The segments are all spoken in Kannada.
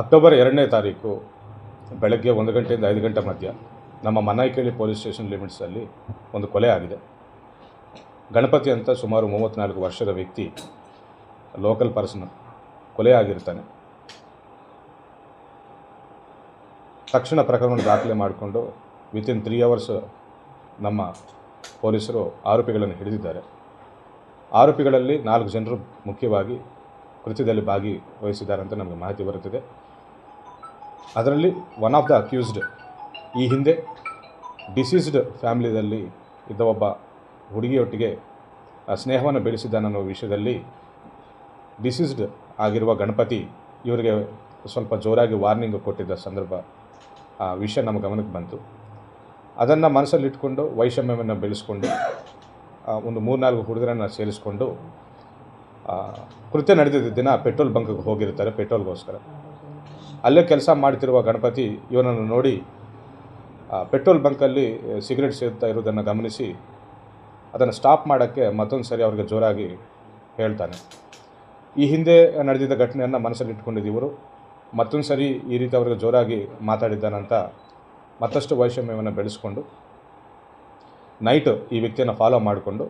ಅಕ್ಟೋಬರ್ 2ನೇ ತಾರೀಕು ಬೆಳಗ್ಗೆ 1 ಗಂಟೆಯಿಂದ 5 ಗಂಟೆ ಮಧ್ಯ ನಮ್ಮ ಮನ್ನಾಯ್ಕೇಳಿ ಪೊಲೀಸ್ ಸ್ಟೇಷನ್ ಲಿಮಿಟ್ಸಲ್ಲಿ ಒಂದು ಕೊಲೆ ಆಗಿದೆ. ಗಣಪತಿ ಅಂತ ಸುಮಾರು 34 ವರ್ಷದ ವ್ಯಕ್ತಿ, ಲೋಕಲ್ ಪರ್ಸನ್ ಕೊಲೆ ಆಗಿರ್ತಾನೆ. ತಕ್ಷಣ ಪ್ರಕರಣ ದಾಖಲೆ ಮಾಡಿಕೊಂಡು ವಿತಿನ್ 3 hours ನಮ್ಮ ಪೊಲೀಸರು ಆರೋಪಿಗಳನ್ನು ಹಿಡಿದಿದ್ದಾರೆ. ಆರೋಪಿಗಳಲ್ಲಿ 4 ಜನರು ಮುಖ್ಯವಾಗಿ ಕೃತ್ಯದಲ್ಲಿ ಭಾಗವಹಿಸಿದ್ದಾರೆ ಅಂತ ನಮಗೆ ಮಾಹಿತಿ ಬರುತ್ತಿದೆ. ಅದರಲ್ಲಿ ಒನ್ ಆಫ್ ದ ಅಕ್ಯೂಸ್ಡ್ ಈ ಹಿಂದೆ ಡಿಸೀಸ್ಡ್ ಫ್ಯಾಮಿಲಿಯಲ್ಲಿ ಇದ್ದ ಒಬ್ಬ ಹುಡುಗಿಯೊಟ್ಟಿಗೆ ಸ್ನೇಹವನ್ನು ಬೆಳೆಸಿದ್ದಾನನ್ನೋ ವಿಷಯದಲ್ಲಿ ಡಿಸೀಸ್ಡ್ ಆಗಿರುವ ಗಣಪತಿ ಇವರಿಗೆ ಸ್ವಲ್ಪ ಜೋರಾಗಿ ವಾರ್ನಿಂಗ್ ಕೊಟ್ಟಿದ್ದ ಸಂದರ್ಭ ಆ ವಿಷಯ ನಮ್ಮ ಗಮನಕ್ಕೆ ಬಂತು. ಅದನ್ನು ಮನಸ್ಸಲ್ಲಿಟ್ಕೊಂಡು ವೈಷಮ್ಯವನ್ನು ಬೆಳೆಸ್ಕೊಂಡು ಒಂದು 3-4 ಹುಡುಗರನ್ನು ಸೇರಿಸ್ಕೊಂಡು ಕೃತ್ಯ ನಡೆದಿದ್ದ ದಿನ ಪೆಟ್ರೋಲ್ ಬಂಕ್ಗೆ ಹೋಗಿರ್ತಾರೆ ಪೆಟ್ರೋಲ್ಗೋಸ್ಕರ. ಅಲ್ಲೇ ಕೆಲಸ ಮಾಡ್ತಿರುವ ಗಣಪತಿ ಇವನನ್ನು ನೋಡಿ ಪೆಟ್ರೋಲ್ ಬಂಕಲ್ಲಿ ಸಿಗರೇಟ್ ಸೇರ್ತಾ ಇರೋದನ್ನು ಗಮನಿಸಿ ಅದನ್ನು ಸ್ಟಾಪ್ ಮಾಡೋಕ್ಕೆ ಮತ್ತೊಂದು ಸರಿ ಅವ್ರಿಗೆ ಜೋರಾಗಿ ಹೇಳ್ತಾನೆ. ಈ ಹಿಂದೆ ನಡೆದಿದ್ದ ಘಟನೆಯನ್ನು ಮನಸ್ಸಲ್ಲಿಟ್ಕೊಂಡಿದ್ದು ಮತ್ತೊಂದು ಸರಿ ಈ ರೀತಿ ಅವ್ರಿಗೆ ಜೋರಾಗಿ ಮಾತಾಡಿದ್ದಾನಂತ ಮತ್ತಷ್ಟು ವೈಷಮ್ಯವನ್ನು ಬೆಳೆಸ್ಕೊಂಡು ನೈಟ್ ಈ ವ್ಯಕ್ತಿಯನ್ನು ಫಾಲೋ ಮಾಡಿಕೊಂಡು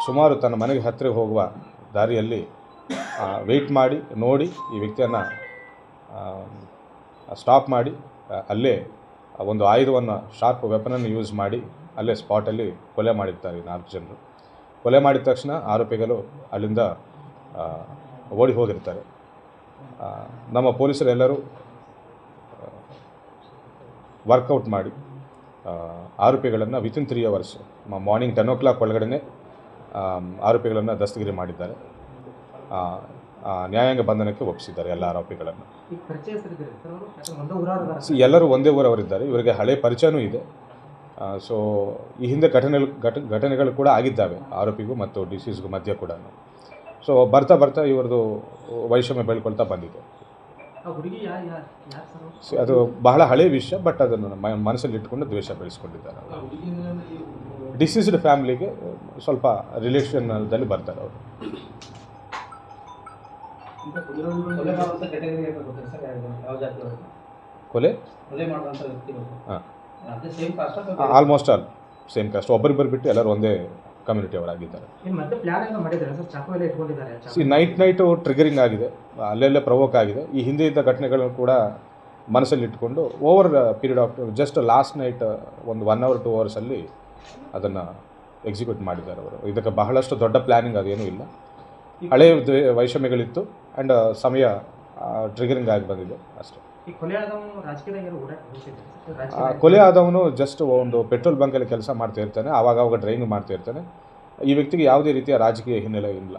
ಸುಮಾರು ತನ್ನ ಮನೆಗೆ ಹತ್ತಿರ ಹೋಗುವ ದಾರಿಯಲ್ಲಿ ವೆಯ್ಟ್ ಮಾಡಿ ನೋಡಿ ಈ ವ್ಯಕ್ತಿಯನ್ನು ಸ್ಟಾಪ್ ಮಾಡಿ ಅಲ್ಲೇ ಒಂದು ಆಯುಧವನ್ನು, ಶಾರ್ಪ್ ವೆಪನನ್ನು ಯೂಸ್ ಮಾಡಿ ಅಲ್ಲೇ ಸ್ಪಾಟಲ್ಲಿ ಕೊಲೆ ಮಾಡಿರ್ತಾರೆ 4 ಜನರು. ಕೊಲೆ ಮಾಡಿದ ತಕ್ಷಣ ಆರೋಪಿಗಳು ಅಲ್ಲಿಂದ ಓಡಿ ಹೋಗಿರ್ತಾರೆ. ನಮ್ಮ ಪೊಲೀಸರೆಲ್ಲರೂ ವರ್ಕೌಟ್ ಮಾಡಿ ಆರೋಪಿಗಳನ್ನು ವಿತಿನ್ 3 hours ಮಾರ್ನಿಂಗ್ 10 o'clock ಒಳಗಡೆ ಆರೋಪಿಗಳನ್ನು ದಸ್ತಗಿರಿ ಮಾಡಿದ್ದಾರೆ. ನ್ಯಾಯಾಂಗ ಬಂಧನಕ್ಕೆ ಒಪ್ಪಿಸಿದ್ದಾರೆ ಎಲ್ಲ ಆರೋಪಿಗಳನ್ನು. ಎಲ್ಲರೂ ಒಂದೇ ಊರವರಿದ್ದಾರೆ. ಇವರಿಗೆ ಹಳೆ ಪರಿಚಯನೂ ಇದೆ. ಸೊ ಈ ಹಿಂದೆ ಘಟನೆಗಳು ಕೂಡ ಆಗಿದ್ದಾವೆ ಆರೋಪಿಗೂ ಮತ್ತು ಡಿಸೀಸ್ಗೂ ಮಧ್ಯೆ ಕೂಡ. ಸೊ ಬರ್ತಾ ಬರ್ತಾ ಇವ್ರದ್ದು ವೈಷಮ್ಯ ಬೆಳ್ಕೊಳ್ತಾ ಬಂದಿದೆ. ಅದು ಬಹಳ ಹಳೆಯ ವಿಷಯ, ಬಟ್ ಅದನ್ನು ಮನಸ್ಸಲ್ಲಿ ಇಟ್ಕೊಂಡು ದ್ವೇಷ ಬೆಳೆಸ್ಕೊಂಡಿದ್ದಾರೆ. ಡಿಸೀಸ್ಡ್ ಫ್ಯಾಮಿಲಿಗೆ ಸ್ವಲ್ಪ ರಿಲೇಷನ್ದಲ್ಲಿ ಬರ್ತಾರೆ ಅವರು. ಕೊಲೆ ಆಲ್ಮೋಸ್ಟ್ ಆಲ್ ಸೇಮ್ ಕಾಸ್ಟ್, ಒಬ್ಬರಿಬ್ಬರು ಬಿಟ್ಟು ಎಲ್ಲರೂ ಒಂದೇ ಕಮ್ಯುನಿಟಿ ಅವರಾಗಿದ್ದಾರೆ. ನೈಟು ಟ್ರಿಗರಿಂಗ್ ಆಗಿದೆ, ಅಲ್ಲೆಲ್ಲೇ ಪ್ರವೋಕ್ ಆಗಿದೆ. ಈ ಹಿಂದೆ ಇದ್ದ ಘಟನೆಗಳನ್ನು ಕೂಡ ಮನಸ್ಸಲ್ಲಿ ಇಟ್ಕೊಂಡು over period of just last night ಒಂದು 1 hour 2 hours ಅದನ್ನು ಎಕ್ಸಿಕ್ಯೂಟ್ ಮಾಡಿದ್ದಾರೆ ಅವರು. ಇದಕ್ಕೆ ಬಹಳಷ್ಟು ದೊಡ್ಡ ಪ್ಲ್ಯಾನಿಂಗ್ ಅದೇನೂ ಇಲ್ಲ. ಹಳೆಯ ವೈಷಮ್ಯಗಳಿತ್ತು ಆ್ಯಂಡ್ ಸಮಯ ಟ್ರಿಗರಿಂಗ್ ಆಗಿ ಬಂದಿದೆ ಅಷ್ಟೇ. ಕೊಲೆ ಆದವನು ಜಸ್ಟ್ ಒಂದು ಪೆಟ್ರೋಲ್ ಬಂಕಲ್ಲಿ ಕೆಲಸ ಮಾಡ್ತಾ ಇರ್ತಾನೆ, ಆವಾಗ ಡ್ರೈವಿಂಗ್ ಮಾಡ್ತಾ ಇರ್ತಾನೆ. ಈ ವ್ಯಕ್ತಿಗೆ ಯಾವುದೇ ರೀತಿಯ ರಾಜಕೀಯ ಹಿನ್ನೆಲೆ ಇಲ್ಲ.